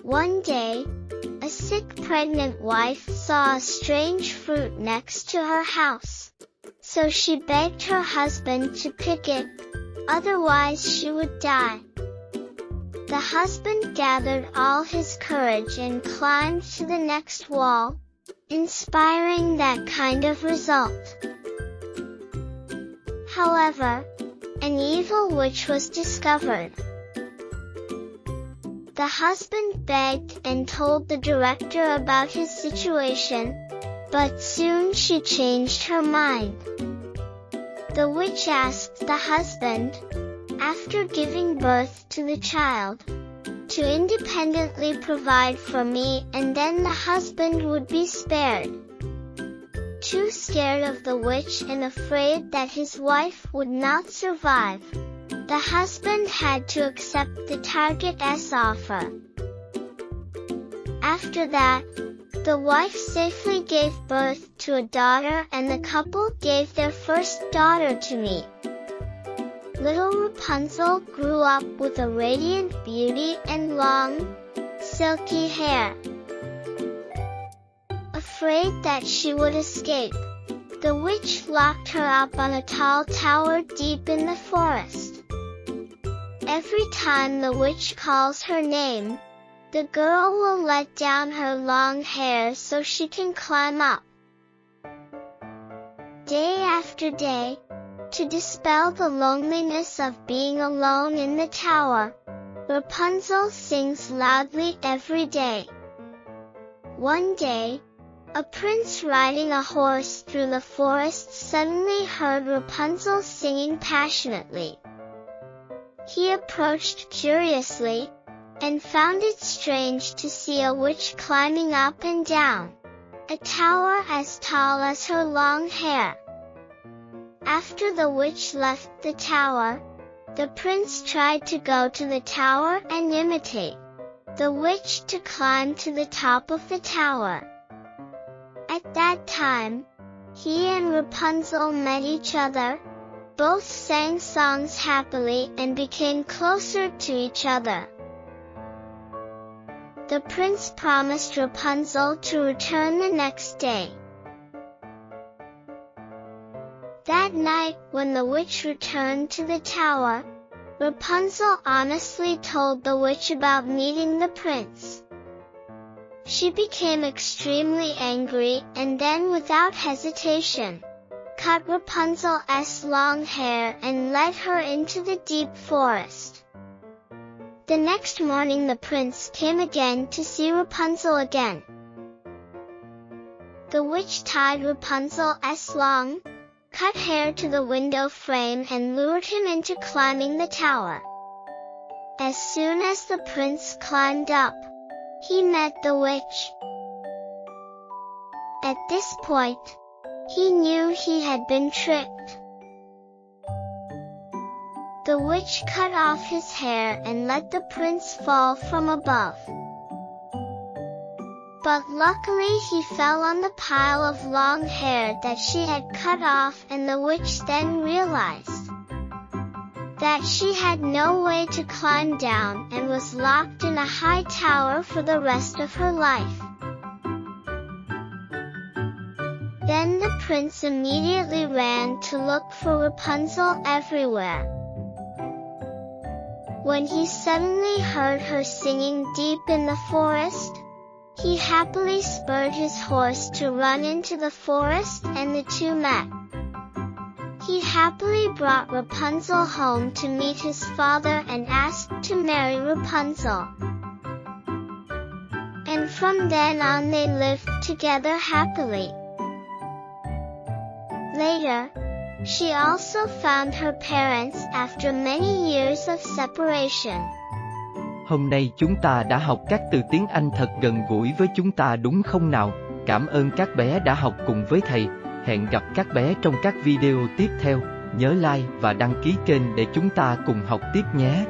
One day, a sick pregnant wife saw a strange fruit next to her house. So she begged her husband to pick it, otherwise she would die. The husband gathered all his courage and climbed to the next wall, inspiring that kind of result. However, an evil witch was discovered. The husband begged and told the director about his situation, but soon she changed her mind. The witch asked the husband, after giving birth to the child, to independently provide for me, and then the husband would be spared. Too scared of the witch and afraid that his wife would not survive, the husband had to accept the target's offer. After that, the wife safely gave birth to a daughter, and the couple gave their first daughter to me. Little Rapunzel grew up with a radiant beauty and long, silky hair. Afraid that she would escape, the witch locked her up on a tall tower deep in the forest. Every time the witch calls her name, the girl will let down her long hair so she can climb up. Day after day, to dispel the loneliness of being alone in the tower, Rapunzel sings loudly every day. One day, a prince riding a horse through the forest suddenly heard Rapunzel singing passionately. He approached curiously, and found it strange to see a witch climbing up and down a tower as tall as her long hair. After the witch left the tower, the prince tried to go to the tower and imitate the witch to climb to the top of the tower. At that time, he and Rapunzel met each other. Both sang songs happily and became closer to each other. The prince promised Rapunzel to return the next day. That night, when the witch returned to the tower, Rapunzel honestly told the witch about meeting the prince. She became extremely angry and then, without hesitation, cut Rapunzel's long hair and led her into the deep forest. The next morning the prince came again to see Rapunzel again. The witch tied Rapunzel's long, cut hair to the window frame and lured him into climbing the tower. As soon as the prince climbed up, he met the witch. At this point, he knew he had been tricked. The witch cut off his hair and let the prince fall from above. But luckily he fell on the pile of long hair that she had cut off, and the witch then realized that she had no way to climb down and was locked in a high tower for the rest of her life. Then the prince immediately ran to look for Rapunzel everywhere. When he suddenly heard her singing deep in the forest, he happily spurred his horse to run into the forest, and the two met. He happily brought Rapunzel home to meet his father and asked to marry Rapunzel. And from then on they lived together happily. Later, she also found her parents after many years of separation. Hôm nay chúng ta đã học các từ tiếng Anh thật gần gũi với chúng ta, đúng không nào? Cảm ơn các bé đã học cùng với thầy. Hẹn gặp các bé trong các video tiếp theo. Nhớ like và đăng ký kênh để chúng ta cùng học tiếp nhé.